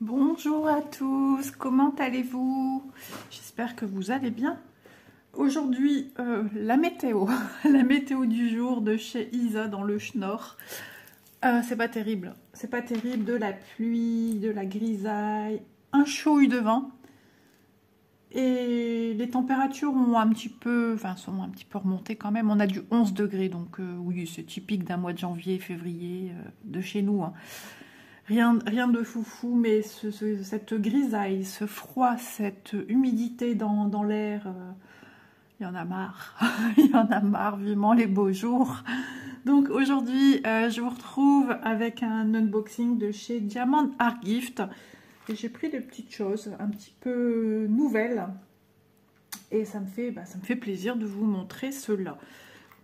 Bonjour à tous, comment allez-vous? J'espère que vous allez bien. Aujourd'hui, la météo, la météo du jour de chez Isa dans le Schnorr. C'est pas terrible, de la pluie, de la grisaille, un chouï de vent. Et les températures ont un petit peu, sont un petit peu remontées quand même. On a du 11 degrés, donc oui, c'est typique d'un mois de janvier, février de chez nous, hein. Rien de foufou, mais cette grisaille, ce froid, cette humidité dans l'air, il y en a marre. Il y en a marre, vivement les beaux jours. Donc aujourd'hui, je vous retrouve avec un unboxing de chez Diamond Art Gift. Et j'ai pris des petites choses un petit peu nouvelles. Et ça me fait plaisir de vous montrer cela.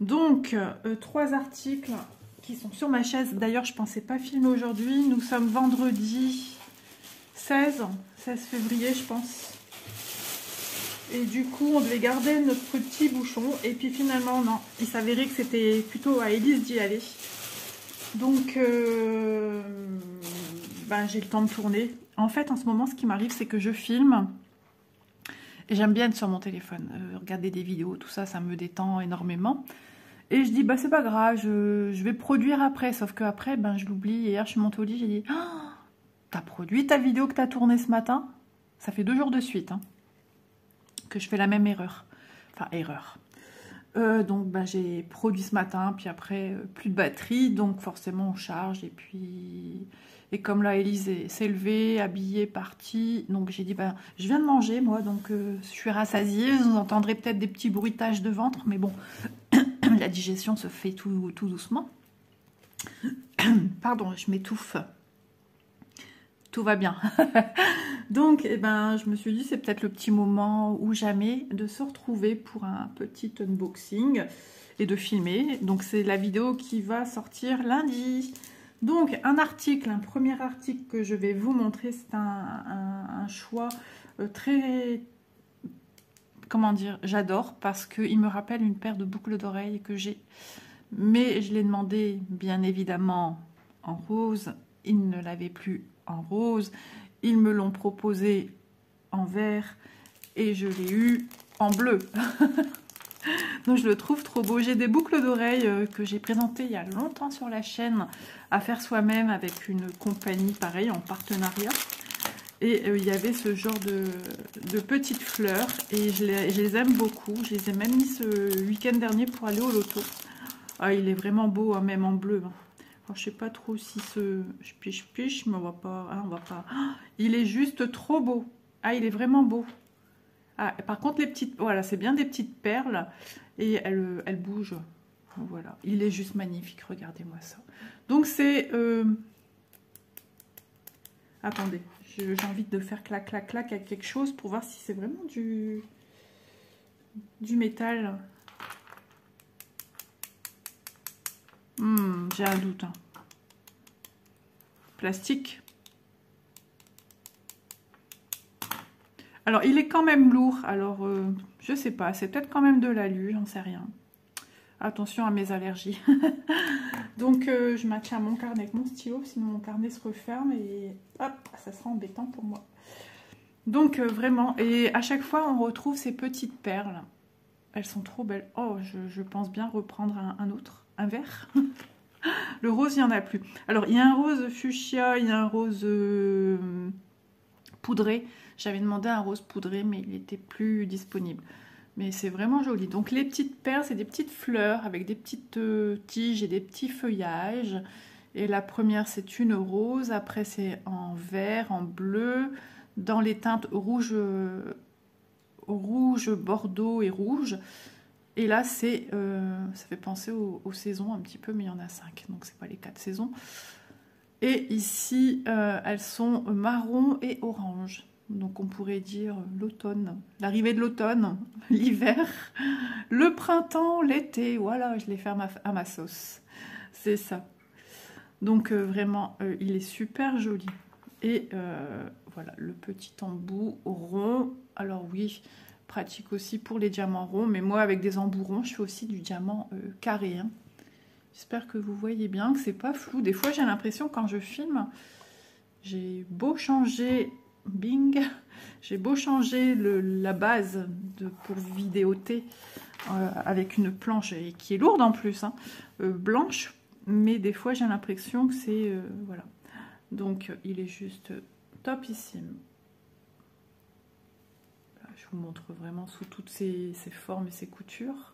Donc, 3 articles qui sont sur ma chaise. D'ailleurs, je ne pensais pas filmer aujourd'hui. Nous sommes vendredi 16 février, je pense. Et du coup, on devait garder notre petit bouchon. Et puis finalement, non. Il s'avérait que c'était plutôt à Élise d'y aller. Donc, j'ai le temps de tourner. En fait, en ce moment, ce qui m'arrive, c'est que je filme. Et j'aime bien être sur mon téléphone. Regarder des vidéos, tout ça, ça me détend énormément. Et je dis, c'est pas grave, je vais produire après. Sauf qu'après, je l'oublie. Hier, je suis montée au lit, j'ai dit, oh, t'as produit ta vidéo que t'as tournée ce matin? Ça fait 2 jours de suite que je fais la même erreur. Enfin, erreur. Donc, j'ai produit ce matin, puis après, plus de batterie. Donc, forcément, on charge. Et puis... Et comme là, Élise s'est levée, habillée, partie. Donc, j'ai dit, je viens de manger, moi. Donc, je suis rassasiée. Vous entendrez peut-être des petits bruitages de ventre. Mais bon... La digestion se fait tout doucement. Pardon, je m'étouffe. Tout va bien. Donc, je me suis dit, c'est peut-être le petit moment ou jamais de se retrouver pour un petit unboxing et de filmer. Donc, c'est la vidéo qui va sortir lundi. Donc, un premier article que je vais vous montrer, c'est un choix très... Comment dire, j'adore parce qu'il me rappelle une paire de boucles d'oreilles que j'ai. Mais je l'ai demandé, bien évidemment, en rose. Ils ne l'avaient plus en rose. Ils me l'ont proposé en vert et je l'ai eu en bleu. Donc je le trouve trop beau. J'ai des boucles d'oreilles que j'ai présentées il y a longtemps sur la chaîne à faire soi-même avec une compagnie pareille en partenariat. Et il y avait ce genre de petites fleurs et je les aime beaucoup. Je les ai même mis ce week-end dernier pour aller au loto. Ah, il est vraiment beau, même en bleu. Alors, je sais pas trop si je piche, mais on va pas. On va pas. Ah, il est juste trop beau. Ah, il est vraiment beau. Ah, par contre, les petites. Voilà, c'est bien des petites perles et elles bougent. Voilà, il est juste magnifique. Regardez-moi ça. Donc, c'est. Attendez. J'ai envie de faire clac, clac, clac avec quelque chose pour voir si c'est vraiment du métal. J'ai un doute. Plastique. Alors, il est quand même lourd. Alors, je sais pas. C'est peut-être quand même de l'alu, j'en sais rien. Attention à mes allergies. Donc, je maintiens mon carnet avec mon stylo, sinon mon carnet se referme et hop, ça sera embêtant pour moi. Donc, vraiment, et à chaque fois, on retrouve ces petites perles. Elles sont trop belles. Oh, je pense bien reprendre un vert. Le rose, il n'y en a plus. Alors, il y a un rose fuchsia, il y a un rose poudré. J'avais demandé un rose poudré, mais il n'était plus disponible. Mais c'est vraiment joli. Donc les petites perles, c'est des petites fleurs avec des petites tiges et des petits feuillages. Et la première, c'est une rose. Après, c'est en vert, en bleu, dans les teintes rouge, bordeaux et rouge. Et là, ça fait penser aux saisons un petit peu, mais il y en a 5. Donc, c'est pas les 4 saisons. Et ici, elles sont marron et orange. Donc on pourrait dire l'automne, l'arrivée de l'automne, l'hiver, le printemps, l'été. Voilà, je l'ai fait à ma sauce. C'est ça. Donc vraiment, il est super joli. Et voilà, le petit embout rond. Alors oui, pratique aussi pour les diamants ronds. Mais moi, avec des embouts ronds, je fais aussi du diamant carré. J'espère que vous voyez bien, que c'est pas flou. Des fois, j'ai l'impression quand je filme... J'ai beau changer, bing, j'ai beau changer la base pour vidéoter avec une planche et qui est lourde en plus, hein, blanche, mais des fois j'ai l'impression que c'est voilà. Donc il est juste topissime. Là, je vous montre vraiment sous toutes ses formes et ses coutures.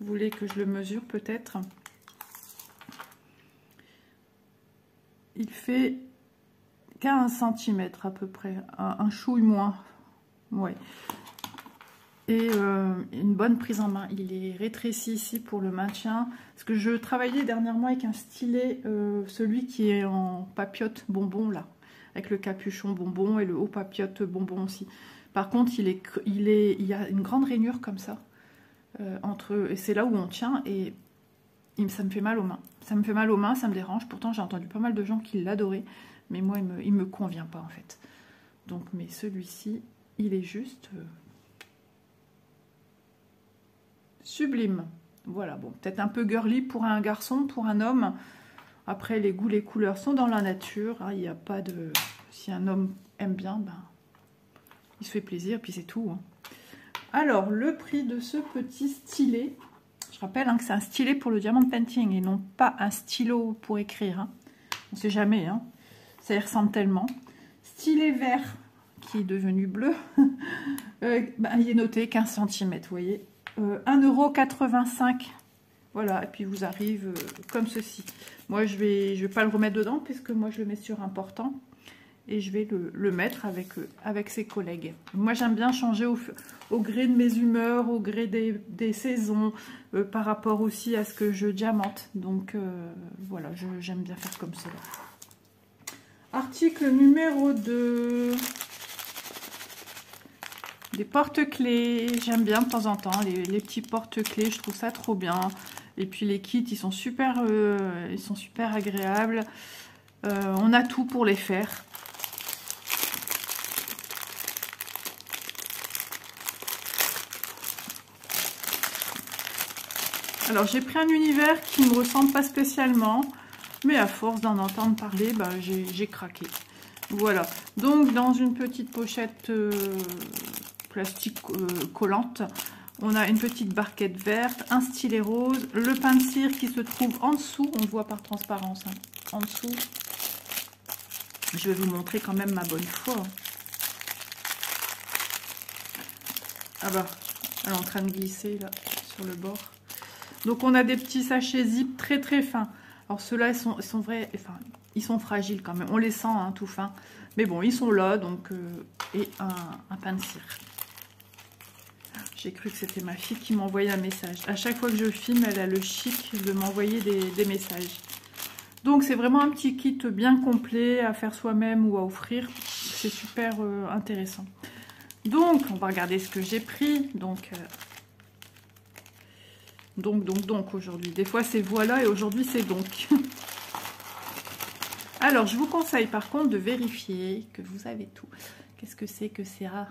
Vous voulez que je le mesure peut-être? Il fait 15 cm à peu près, un chouille moins. Ouais. Et une bonne prise en main. Il est rétréci ici pour le maintien. Parce que je travaillais dernièrement avec un stylet, celui qui est en papillote bonbon là, avec le capuchon bonbon et le haut papillote bonbon aussi. Par contre, il y a une grande rainure comme ça entre, et c'est là où on tient et ça me fait mal aux mains. Ça me fait mal aux mains, ça me dérange. Pourtant, j'ai entendu pas mal de gens qui l'adoraient, mais moi, il me convient pas en fait. Donc, mais celui-ci, il est juste sublime. Voilà, bon, peut-être un peu girly pour un garçon, pour un homme. Après, les goûts, les couleurs sont dans la nature. Hein, il n'y a pas de... Si un homme aime bien, ben, il se fait plaisir, puis c'est tout. Hein. Alors, le prix de ce petit stylet... Je rappelle hein, que c'est un stylet pour le diamond painting et non pas un stylo pour écrire. Hein. On ne sait jamais, hein. Ça y ressemble tellement. Stylet vert qui est devenu bleu. Ben, il est noté 15 cm, vous voyez. 1,85 €. Voilà, et puis vous arrive comme ceci. Moi, je vais pas le remettre dedans puisque moi, je le mets sur important. Et je vais le mettre avec ses collègues. Moi, j'aime bien changer au gré de mes humeurs, au gré des saisons, par rapport aussi à ce que je diamante. Donc, voilà, j'aime bien faire comme cela. Article numéro 2. Des porte-clés. J'aime bien de temps en temps les petits porte-clés. Je trouve ça trop bien. Et puis, les kits, ils sont super agréables. On a tout pour les faire. Alors j'ai pris un univers qui ne me ressemble pas spécialement, mais à force d'en entendre parler, bah, j'ai craqué. Voilà, donc dans une petite pochette plastique collante, on a une petite barquette verte, un stylet rose, le pain de cire qui se trouve en dessous, on voit par transparence, hein, en dessous. Je vais vous montrer quand même ma bonne foi. Ah bah, elle est en train de glisser là, sur le bord. Donc on a des petits sachets zip très très fins. Alors ceux-là, ils sont vrais, enfin, ils sont fragiles quand même. On les sent hein, tout fins. Mais bon, ils sont là, donc et un pain de cire. J'ai cru que c'était ma fille qui m'envoyait un message. À chaque fois que je filme, elle a le chic de m'envoyer des messages. Donc c'est vraiment un petit kit bien complet à faire soi-même ou à offrir. C'est super intéressant. Donc on va regarder ce que j'ai pris. Donc aujourd'hui. Des fois c'est voilà et aujourd'hui c'est donc. Alors je vous conseille par contre de vérifier que vous avez tout. Qu'est-ce que c'est que ça?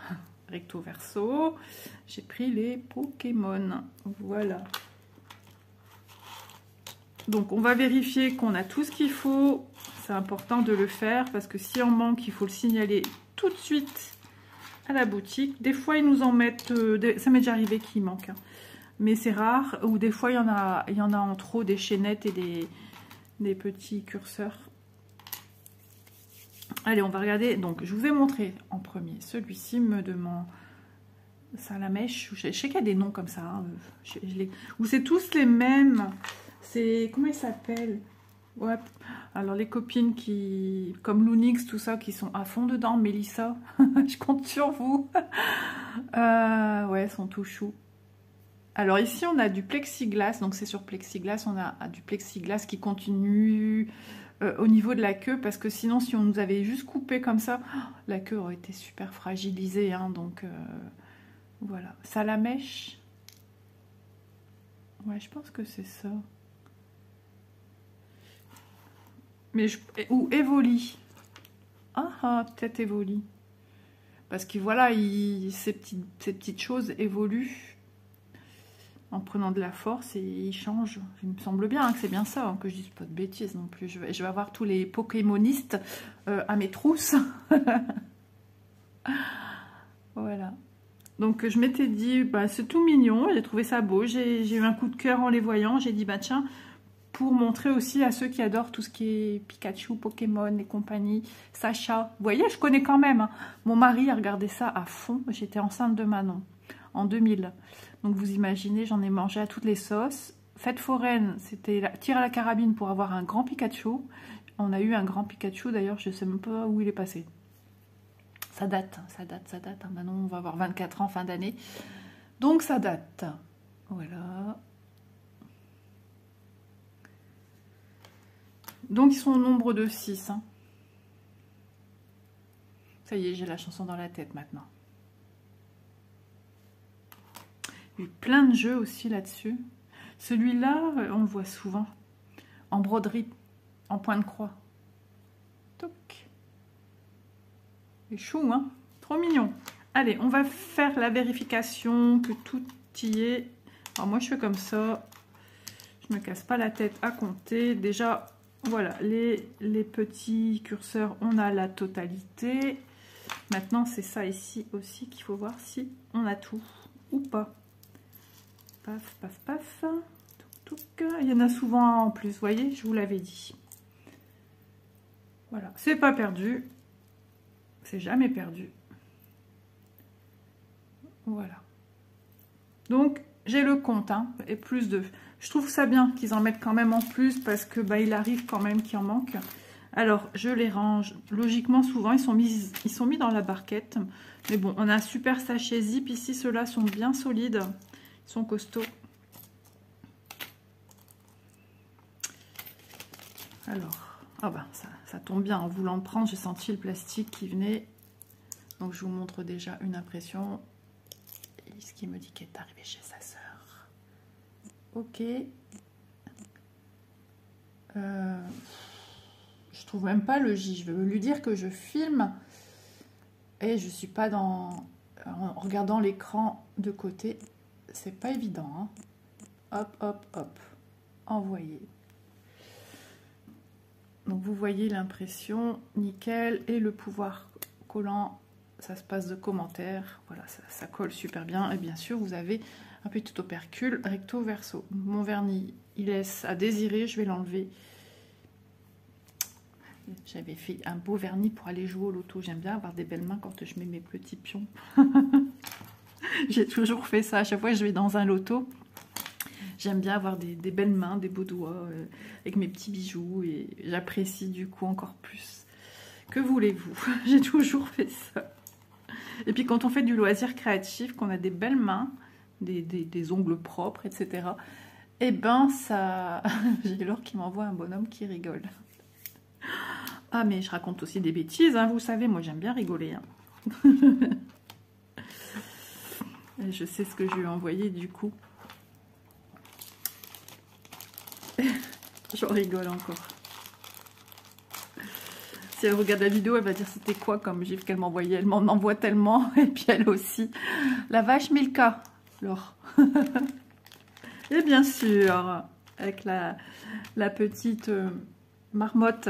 Recto verso. J'ai pris les Pokémon. Voilà. Donc on va vérifier qu'on a tout ce qu'il faut. C'est important de le faire parce que si on manque, il faut le signaler tout de suite à la boutique. Des fois ils nous en mettent, ça m'est déjà arrivé qu'il manque. Hein. Mais c'est rare, ou des fois il y en a en trop, des chaînettes et des petits curseurs. Allez, on va regarder. Donc, je vous ai montré en premier. Celui-ci me demande Salamèche. Je sais qu'il y a des noms comme ça. Hein. Ou c'est tous les mêmes. C'est comment ils s'appellent? Ouais. Alors, les copines qui, comme Lunix, tout ça, qui sont à fond dedans. Mélissa, je compte sur vous. Ouais, elles sont tout choux. Alors ici on a du plexiglas, donc c'est sur plexiglas, on a du plexiglas qui continue au niveau de la queue, parce que sinon si on nous avait juste coupé comme ça, la queue aurait été super fragilisée, hein, donc voilà. Salamèche, ouais je pense que c'est ça. Mais ou Evoli, peut-être Evoli, parce que voilà, ces petites choses évoluent. en prenant de la force et il change. Il me semble bien que c'est bien ça, hein, que je dise pas de bêtises non plus. Je vais avoir tous les Pokémonistes à mes trousses. Voilà. Donc je m'étais dit, bah, c'est tout mignon, j'ai trouvé ça beau, j'ai eu un coup de cœur en les voyant, j'ai dit, bah tiens, pour montrer aussi à ceux qui adorent tout ce qui est Pikachu, Pokémon et compagnie, Sacha. Vous voyez, je connais quand même, hein. Mon mari a regardé ça à fond, j'étais enceinte de Manon en 2000. Donc vous imaginez, j'en ai mangé à toutes les sauces. Fête foraine, c'était tir à la carabine pour avoir un grand Pikachu. On a eu un grand Pikachu, d'ailleurs, je ne sais même pas où il est passé. Ça date. Hein. Maintenant, on va avoir 24 ans fin d'année. Donc, ça date. Voilà. Donc, ils sont au nombre de 6. Hein. Ça y est, j'ai la chanson dans la tête maintenant. Il y a eu plein de jeux aussi là-dessus. Celui-là, on le voit souvent. En broderie, en point de croix. Toc. C'est chou, hein? Trop mignon. Allez, on va faire la vérification que tout y est. Alors moi, je fais comme ça. Je me casse pas la tête à compter. Déjà, voilà, les petits curseurs, on a la totalité. Maintenant, c'est ça ici aussi qu'il faut voir si on a tout ou pas. Paf, paf, paf. Touc, touc. Il y en a souvent en plus, vous voyez, je vous l'avais dit. Voilà, c'est pas perdu. C'est jamais perdu. Voilà. Donc, j'ai le compte, hein, et plus de... Je trouve ça bien qu'ils en mettent quand même en plus, parce que bah, il arrive quand même qu'il en manque. Alors, je les range. Logiquement, souvent, ils sont mis dans la barquette. Mais bon, on a un super sachet zip ici. Ceux-là sont bien solides. Ils sont costauds. Alors... Ah bah ça tombe bien, en voulant le prendre, j'ai senti le plastique qui venait. Donc je vous montre déjà une impression. Et ce qui me dit qu'elle est arrivée chez sa sœur. Ok. Je trouve même pas le J. Je veux lui dire que je filme. Et je suis pas dans... En regardant l'écran de côté, c'est pas évident. Hein. Hop, hop, hop. Envoyer. Donc vous voyez l'impression, nickel, et le pouvoir collant, ça se passe de commentaires, voilà, ça colle super bien. Et bien sûr, vous avez un petit opercule recto verso. Mon vernis, il laisse à désirer, je vais l'enlever. J'avais fait un beau vernis pour aller jouer au loto. J'aime bien avoir des belles mains quand je mets mes petits pions. J'ai toujours fait ça, à chaque fois que je vais dans un loto. J'aime bien avoir des belles mains, des beaux doigts, avec mes petits bijoux, et j'apprécie du coup encore plus. Que voulez-vous? J'ai toujours fait ça. Et puis quand on fait du loisir créatif, qu'on a des belles mains, des ongles propres, etc. Et ben ça... J'ai Laure qui m'envoie un bonhomme qui rigole. Ah mais je raconte aussi des bêtises, hein, vous savez, moi j'aime bien rigoler. Hein. Et je sais ce que je lui ai envoyé du coup. J'en rigole encore. Si elle regarde la vidéo, elle va dire c'était quoi comme gif qu'elle m'envoyait. Elle m'en envoie tellement. Et puis elle aussi. La vache Milka, Laure. Et bien sûr, avec la petite marmotte.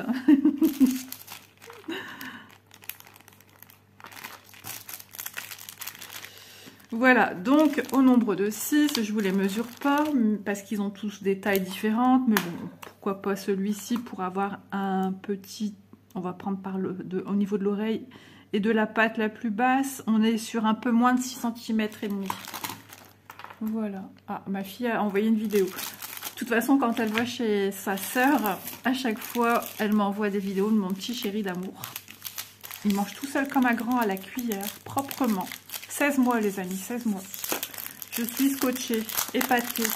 Voilà, donc au nombre de 6, je ne vous les mesure pas parce qu'ils ont tous des tailles différentes, mais bon, pourquoi pas celui-ci pour avoir un petit, on va prendre au niveau de l'oreille et de la patte la plus basse, on est sur un peu moins de 6 cm et demi. Voilà, ah, ma fille a envoyé une vidéo. De toute façon, quand elle va chez sa sœur, à chaque fois, elle m'envoie des vidéos de mon petit chéri d'amour. Il mange tout seul comme un grand à la cuillère, proprement. 16 mois les amis, 16 mois. Je suis scotchée, épatée.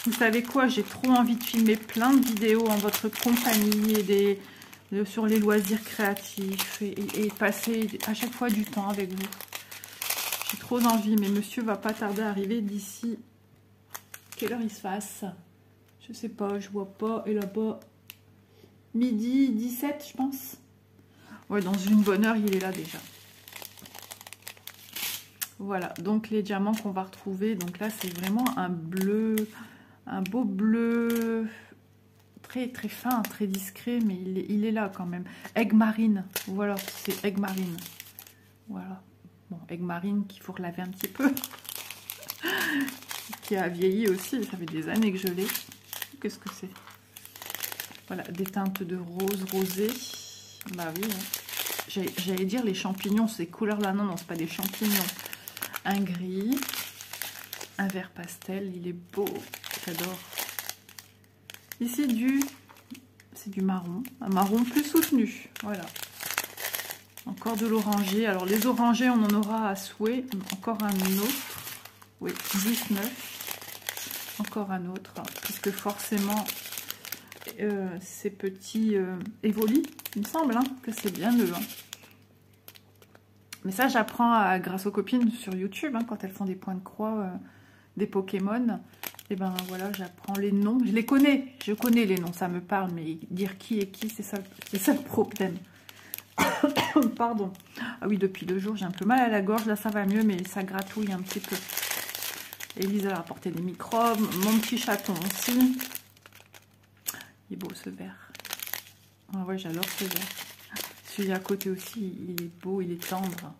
Vous savez quoi, j'ai trop envie de filmer plein de vidéos en votre compagnie et sur les loisirs créatifs et passer à chaque fois du temps avec vous. J'ai trop d'envie, mais monsieur va pas tarder à arriver d'ici. Quelle heure il se fasse? Je sais pas, je vois pas. Et là-bas, midi 17 je pense. Ouais, dans une bonne heure, il est là déjà. Voilà, donc les diamants qu'on va retrouver, donc là c'est vraiment un bleu, un beau bleu très très fin, très discret, mais il est là quand même. Aigue marine, voilà, c'est aigue marine. Voilà, bon, aigue marine qu'il faut relaver un petit peu, qui a vieilli aussi, ça fait des années que je l'ai. Qu'est-ce que c'est? Voilà, des teintes de rose rosé. Bah oui, hein. J'allais dire les champignons, ces couleurs-là, non, c'est pas des champignons. Un gris, un vert pastel, il est beau, j'adore. Ici c'est du marron, un marron plus soutenu, voilà. Encore de l'oranger, alors les orangés on en aura à souhait, encore un autre, oui, 19, encore un autre, puisque forcément ces petits évoluent, il me semble hein, que c'est bien eux. Hein. Mais ça, j'apprends grâce aux copines sur YouTube, hein, quand elles font des points de croix, des Pokémon. Et ben voilà, j'apprends les noms. Je les connais, je connais les noms, ça me parle, mais dire qui est qui, c'est ça le problème. Pardon. Ah oui, depuis 2 jours, j'ai un peu mal à la gorge. Là, ça va mieux, mais ça gratouille un petit peu. Elisa a apporté des microbes. Mon petit chaton aussi. Il est beau, ce vert. Ah ouais, j'adore ce vert. Celui à côté aussi, il est beau, il est tendre.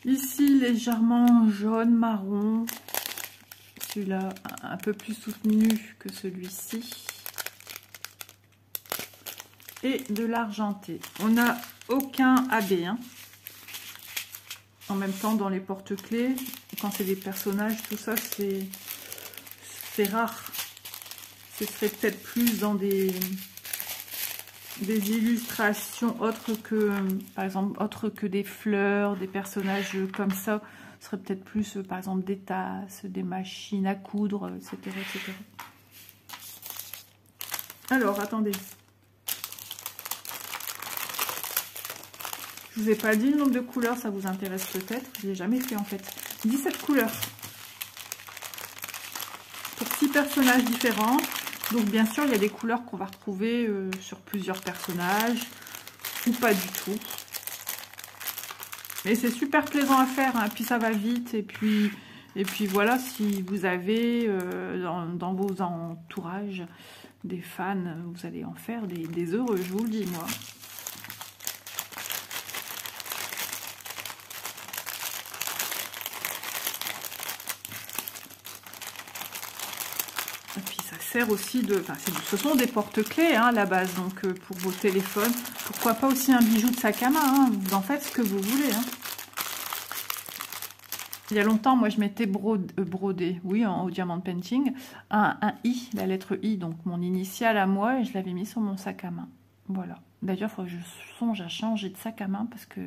Ici, légèrement jaune, marron. Celui-là, un peu plus soutenu que celui-ci. Et de l'argenté. On n'a aucun AB. Hein. En même temps, dans les porte-clés, quand c'est des personnages, tout ça, c'est rare. Ce serait peut-être plus dans des illustrations autres que, par exemple, autres que des fleurs, des personnages comme ça. Ce serait peut-être plus, par exemple, des tasses, des machines à coudre, etc. etc. Alors, attendez. Je vous ai pas dit le nombre de couleurs, ça vous intéresse peut-être. Je l'ai jamais fait en fait. 17 couleurs. Pour 6 personnages différents. Donc bien sûr, il y a des couleurs qu'on va retrouver sur plusieurs personnages. Ou pas du tout. Mais c'est super plaisant à faire. Hein. Puis ça va vite. Et puis voilà, si vous avez dans vos entourages des fans, vous allez en faire des heureux, je vous le dis moi. Sert aussi de, enfin, ce sont des porte-clés hein, à la base, donc pour vos téléphones, pourquoi pas aussi un bijou de sac à main, hein, vous en faites ce que vous voulez. Hein. Il y a longtemps, moi je m'étais brodé, oui, au diamant painting, un I, la lettre I, donc mon initiale à moi, et je l'avais mis sur mon sac à main. Voilà. D'ailleurs, il faut que je songe à changer de sac à main parce que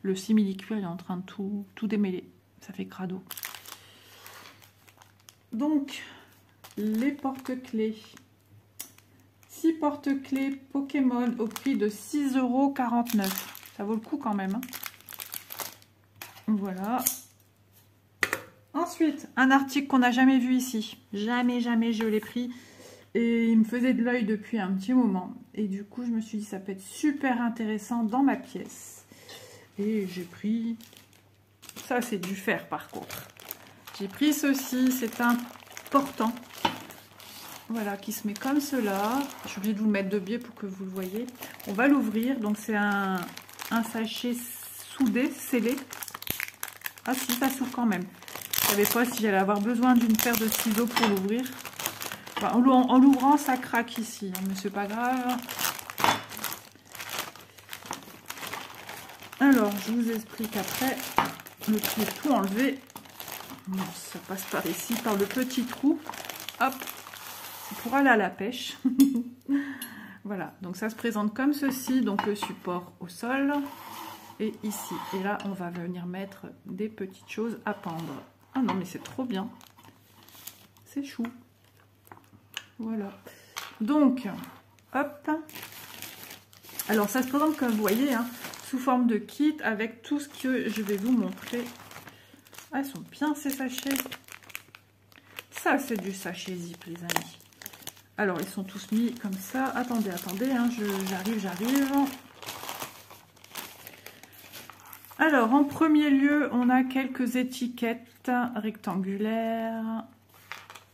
le simili-cuir est en train de tout démêler. Ça fait crado. Donc, les porte-clés. 6 porte-clés Pokémon au prix de 6,49 €. Ça vaut le coup quand même. Hein. Voilà. Ensuite, un article qu'on n'a jamais vu ici. Jamais je l'ai pris. Et il me faisait de l'œil depuis un petit moment. Et du coup, je me suis dit, ça peut être super intéressant dans ma pièce. Et j'ai pris... Ça, c'est du fer par contre. J'ai pris ceci. C'est un portant. Voilà, qui se met comme cela. Je suis obligée de vous le mettre de biais pour que vous le voyez. On va l'ouvrir. Donc, c'est un sachet soudé, scellé. Ah si, ça s'ouvre quand même. Je ne savais pas si j'allais avoir besoin d'une paire de ciseaux pour l'ouvrir. Enfin, en l'ouvrant, ça craque ici. Hein, mais c'est pas grave. Alors, je vous explique après. Le pied tout enlevé. Bon, ça passe par ici, par le petit trou. Hop. Pour aller à la pêche. Voilà, donc ça se présente comme ceci, donc le support au sol et ici. Et là, on va venir mettre des petites choses à pendre. Ah non, mais c'est trop bien. C'est chou. Voilà. Donc, hop. Alors, ça se présente comme vous voyez, hein, sous forme de kit avec tout ce que je vais vous montrer. Ah, ils sont bien ces sachets. Ça, c'est du sachet zip, les amis. Alors, ils sont tous mis comme ça. Attendez, hein, j'arrive. Alors, en premier lieu, on a quelques étiquettes rectangulaires.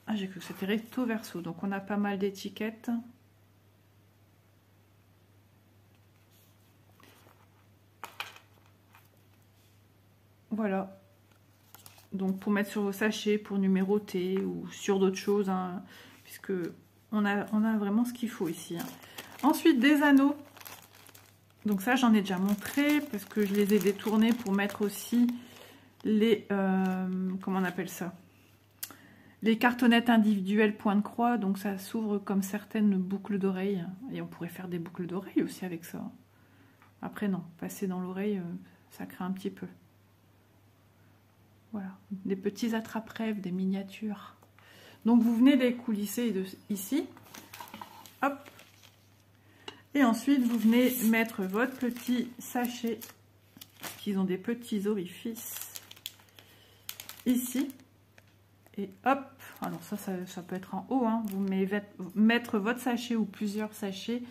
Ah, j'ai cru que c'était recto verso, donc on a pas mal d'étiquettes. Voilà. Donc pour mettre sur vos sachets, pour numéroter ou sur d'autres choses, hein, puisque on a vraiment ce qu'il faut ici. Hein. Ensuite, des anneaux. Donc ça, j'en ai déjà montré parce que je les ai détournés pour mettre aussi les... comment on appelle ça? Les cartonnettes individuelles point de croix. Donc ça s'ouvre comme certaines boucles d'oreilles. Et on pourrait faire des boucles d'oreilles aussi avec ça. Après non, passer dans l'oreille, ça craint un petit peu. Voilà, des petits attrape-rêves, des miniatures. Donc vous venez les coulisser ici. Hop. Et ensuite, vous venez mettre votre petit sachet, qui ont des petits orifices, ici. Et hop, alors ça peut être en haut, hein. Vous mettre votre sachet ou plusieurs sachets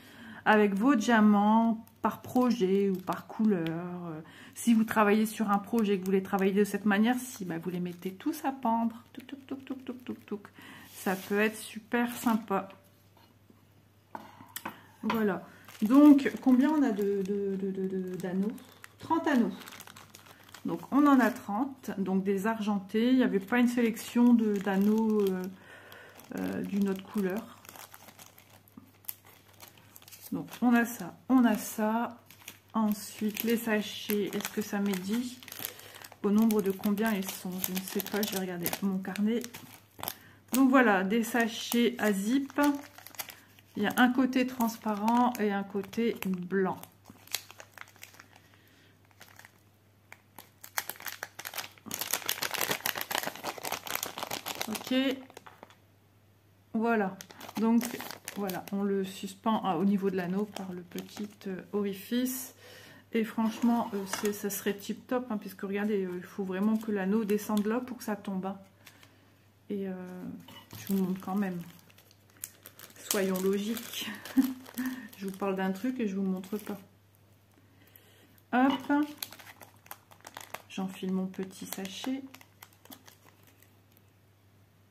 avec vos diamants par projet ou par couleur. Si vous travaillez sur un projet et que vous les travaillez de cette manière-ci, bah, vous les mettez tous à pendre. Touc, touc, touc, touc, touc, touc, touc. Ça peut être super sympa. Voilà. Donc, combien on a d'anneaux? 30 anneaux. Donc, on en a 30. Donc, des argentés. Il n'y avait pas une sélection d'anneaux d'une autre couleur. Donc, on a ça. On a ça. Ensuite, les sachets. Est-ce que ça m'est dit au nombre de combien ils sont? Je ne sais pas. Je vais regarder mon carnet. Donc, voilà. Des sachets à zip. Il y a un côté transparent et un côté blanc. Ok. Voilà. Donc, voilà. On le suspend au niveau de l'anneau par le petit orifice. Et franchement, ça serait tip top. Hein, puisque regardez, il faut vraiment que l'anneau descende là pour que ça tombe. Hein. Et je vous montre quand même. Soyons logiques. Je vous parle d'un truc et je vous montre pas. Hop. J'enfile mon petit sachet.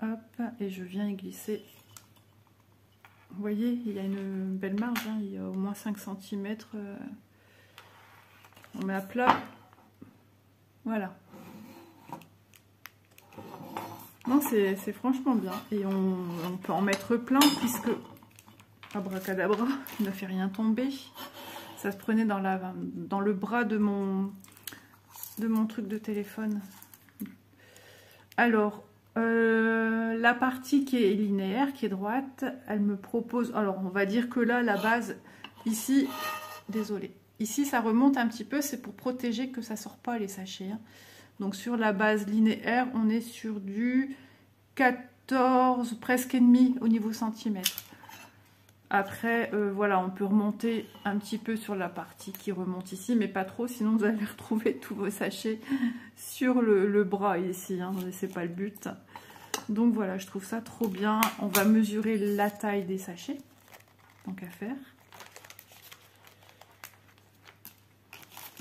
Hop. Et je viens y glisser. Vous voyez, il y a une belle marge. Hein, il y a au moins 5 cm. On met à plat. Voilà. Non, c'est franchement bien. Et on peut en mettre plein puisque... Abracadabra, il ne fait rien tomber. Ça se prenait dans le bras de mon truc de téléphone. Alors, la partie qui est linéaire, qui est droite, elle me propose... Alors, on va dire que là, la base, ici... Désolée. Ici, ça remonte un petit peu. C'est pour protéger que ça ne sort pas les sachets. Hein. Donc, sur la base linéaire, on est sur du 14, presque et demi au niveau centimètre. Après, voilà, on peut remonter un petit peu sur la partie qui remonte ici, mais pas trop, sinon vous allez retrouver tous vos sachets sur le bras ici, hein, c'est pas le but. Donc voilà, je trouve ça trop bien. On va mesurer la taille des sachets, tant qu'à faire.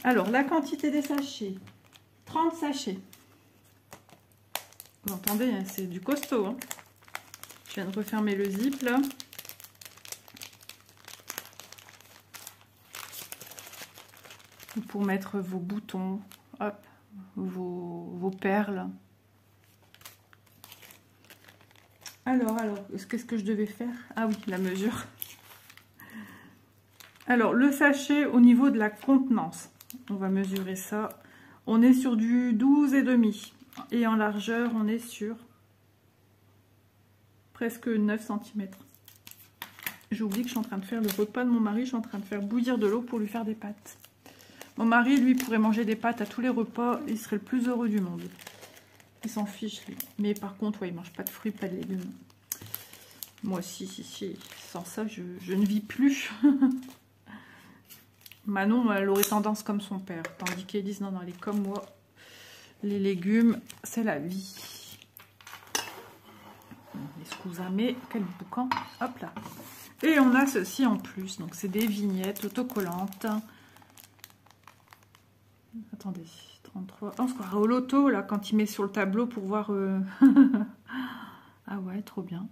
Alors, la quantité des sachets, 30 sachets. Vous entendez, hein, c'est du costaud. Hein. Je viens de refermer le zip, là. Pour mettre vos boutons, hop, vos perles. Alors, qu'est-ce que je devais faire? Ah oui, la mesure. Alors, le sachet au niveau de la contenance, on va mesurer ça. On est sur du 12,5 et en largeur, on est sur presque 9 cm. J'ai oublié que je suis en train de faire le repas de mon mari, je suis en train de faire bouillir de l'eau pour lui faire des pâtes. Mon mari, lui, pourrait manger des pâtes à tous les repas. Il serait le plus heureux du monde. Il s'en fiche, lui. Mais par contre, ouais, il ne mange pas de fruits, pas de légumes. Moi, si. Sans ça, je ne vis plus. Manon, elle aurait tendance comme son père. Tandis qu'Élise, non, elle est comme moi. Les légumes, c'est la vie. Excusez-moi, quel boucan. Hop là. Et on a ceci en plus. Donc, c'est des vignettes autocollantes. Attendez, 33. On se croirait au loto, là, quand il met sur le tableau pour voir... Ah ouais, trop bien.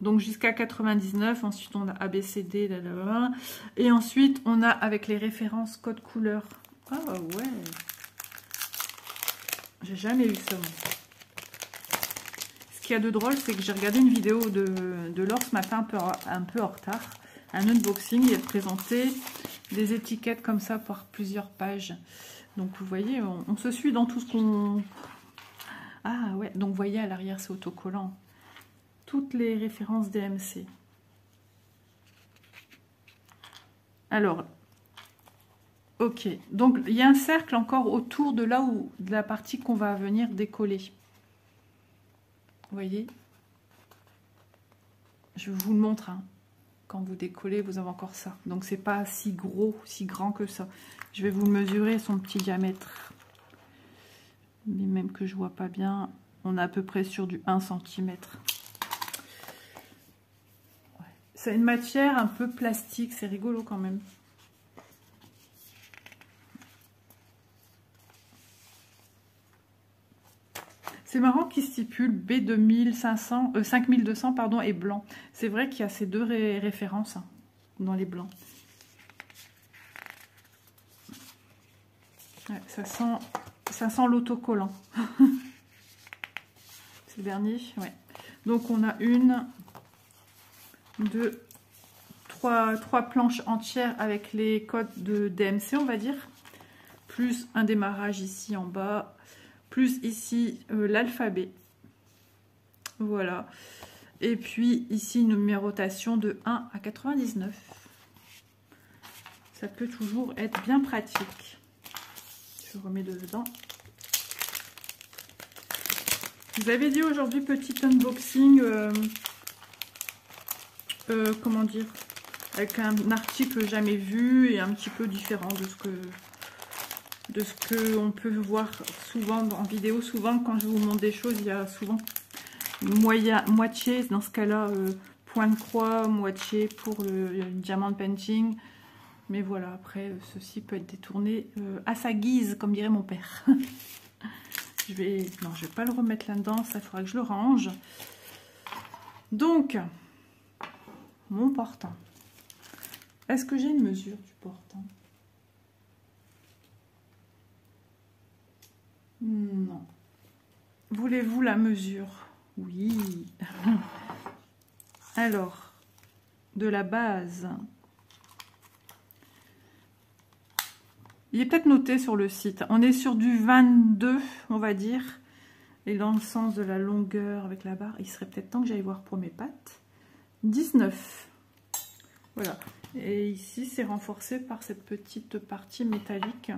Donc jusqu'à 99, ensuite on a ABCD, là. Et ensuite on a avec les références code couleur. Ah ouais. J'ai jamais eu ça. Moi. Ce qu'il y a de drôle, c'est que j'ai regardé une vidéo de Laure ce matin, un peu en retard. Un unboxing, il présentait des étiquettes comme ça par plusieurs pages. Donc vous voyez, on se suit dans tout ce qu'on... Ah ouais, donc vous voyez à l'arrière c'est autocollant. Toutes les références DMC. Alors, ok. Donc, il y a un cercle encore autour de là où, de la partie qu'on va venir décoller. Vous voyez? Je vous le montre. Hein. Quand vous décollez, vous avez encore ça. Donc, c'est pas si gros, si grand que ça. Je vais vous mesurer son petit diamètre. Mais même que je vois pas bien, on est à peu près sur du 1 cm. C'est une matière un peu plastique, c'est rigolo quand même. C'est marrant qu'il stipule B2500, 5200 pardon, et blanc. C'est vrai qu'il y a ces deux références hein, dans les blancs. Ouais, ça sent l'autocollant. C'est le dernier, ouais. Donc on a une... trois planches entières avec les codes de DMC on va dire, plus un démarrage ici en bas, plus ici l'alphabet, voilà, et puis ici une numérotation de 1 à 99. Ça peut toujours être bien pratique. Je remets dedans. Je vous avais dit aujourd'hui petit unboxing comment dire, avec un article jamais vu et un petit peu différent de ce que on peut voir souvent en vidéo. Souvent quand je vous montre des choses, il y a souvent moitié, dans ce cas-là point de croix, moitié pour le diamant painting. Mais voilà, après ceci peut être détourné à sa guise, comme dirait mon père. Non, je vais pas le remettre là-dedans, ça faudra que je le range. Donc mon portant. Est-ce que j'ai une mesure du portant? Non. Voulez-vous la mesure? Oui. Alors, de la base. Il est peut-être noté sur le site. On est sur du 22, on va dire. Et dans le sens de la longueur avec la barre, il serait peut-être temps que j'aille voir pour mes pattes. 19. Voilà. Et ici, c'est renforcé par cette petite partie métallique.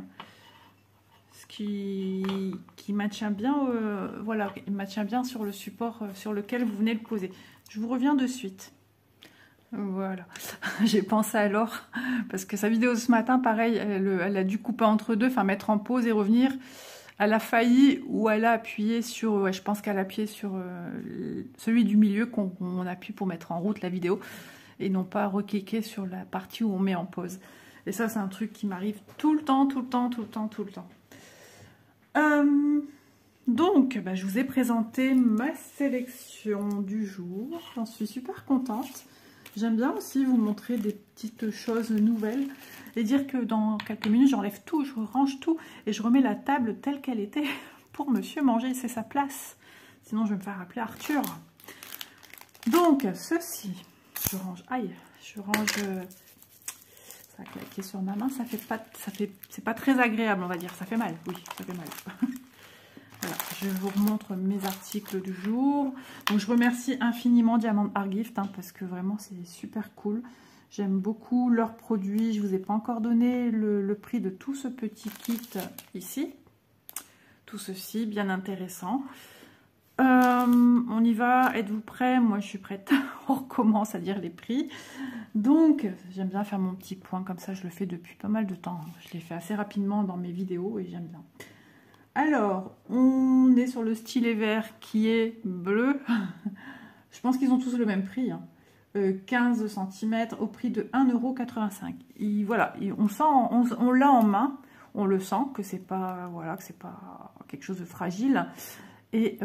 Ce qui maintient bien, voilà, il maintient bien sur le support sur lequel vous venez le poser. Je vous reviens de suite. Voilà. J'ai pensé à Laure, parce que sa vidéo ce matin, pareil, elle a dû couper entre deux, enfin mettre en pause et revenir. Elle a failli, ou elle a appuyé sur, ouais, je pense qu'elle a appuyé sur celui du milieu qu'on appuie pour mettre en route la vidéo, et non pas recliquer sur la partie où on met en pause. Et ça, c'est un truc qui m'arrive tout le temps. Donc, bah, je vous ai présenté ma sélection du jour. J'en suis super contente. J'aime bien aussi vous montrer des petites choses nouvelles et dire que dans quelques minutes, j'enlève tout, je range tout et je remets la table telle qu'elle était pour monsieur manger, c'est sa place. Sinon, je vais me faire appeler Arthur. Donc, ceci, je range, aïe, je range, ça a claqué sur ma main, c'est pas très agréable, on va dire, ça fait mal, oui, ça fait mal. Voilà, je vous remontre mes articles du jour. Donc, je remercie infiniment Diamant Art Gift hein, parce que vraiment, c'est super cool. J'aime beaucoup leurs produits. Je ne vous ai pas encore donné le prix de tout ce petit kit ici. Tout ceci, bien intéressant. On y va. Êtes-vous prêts? Moi, je suis prête. On recommence à dire les prix. Donc, j'aime bien faire mon petit point comme ça. Je le fais depuis pas mal de temps. Je l'ai fait assez rapidement dans mes vidéos et j'aime bien. Alors, on est sur le stylet vert qui est bleu. Je pense qu'ils ont tous le même prix. Hein. 15 cm au prix de 1,85 €. Voilà, on l'a en main. on le sent que c'est pas, voilà, que c'est pas quelque chose de fragile. Et,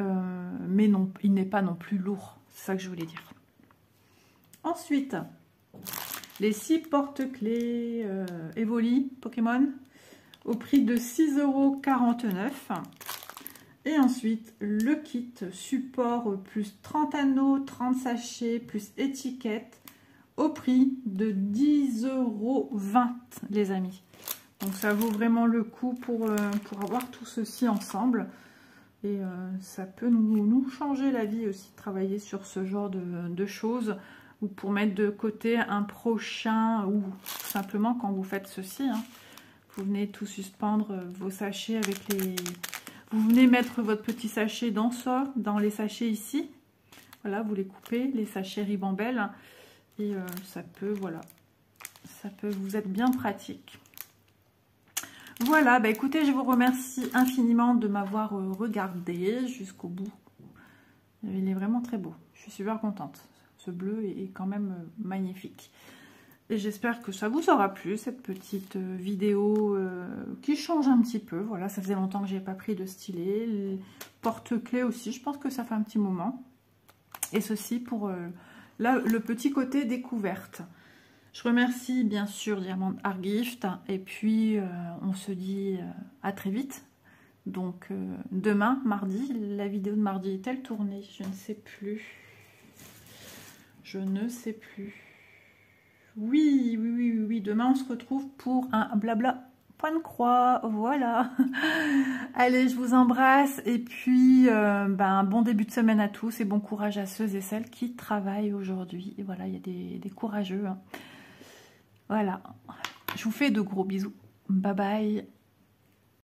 mais non, il n'est pas non plus lourd. C'est ça que je voulais dire. Ensuite, les 6 porte-clés Evoli Pokémon au prix de 6,49 €. Et ensuite, le kit support plus 30 anneaux, 30 sachets, plus étiquette au prix de 10,20 €, les amis. Donc ça vaut vraiment le coup pour avoir tout ceci ensemble. Et ça peut nous changer la vie aussi, de travailler sur ce genre de choses. Ou pour mettre de côté un prochain, ou simplement quand vous faites ceci. Hein, vous venez tout suspendre vos sachets avec les... Vous venez mettre votre petit sachet dans ça, dans les sachets ici. Voilà, vous les coupez, les sachets ribambelles. Et ça peut, voilà, ça peut vous être bien pratique. Voilà, bah écoutez, je vous remercie infiniment de m'avoir regardé jusqu'au bout. Il est vraiment très beau. Je suis super contente. Ce bleu est quand même magnifique. Et j'espère que ça vous aura plu, cette petite vidéo qui change un petit peu. Voilà, ça faisait longtemps que je n'ai pas pris de stylet. Les porte-clés aussi, je pense que ça fait un petit moment. Et ceci pour là, le petit côté découverte. Je remercie bien sûr Diamant Art Gift. Et puis, on se dit à très vite. Donc, demain, mardi, la vidéo de mardi est-elle tournée? Je ne sais plus. Je ne sais plus. Oui. Demain, on se retrouve pour un blabla point de croix. Voilà. Allez, je vous embrasse. Et puis, bon début de semaine à tous. Et bon courage à ceux et celles qui travaillent aujourd'hui. Et voilà, il y a des courageux. Hein. Voilà. Je vous fais de gros bisous. Bye bye.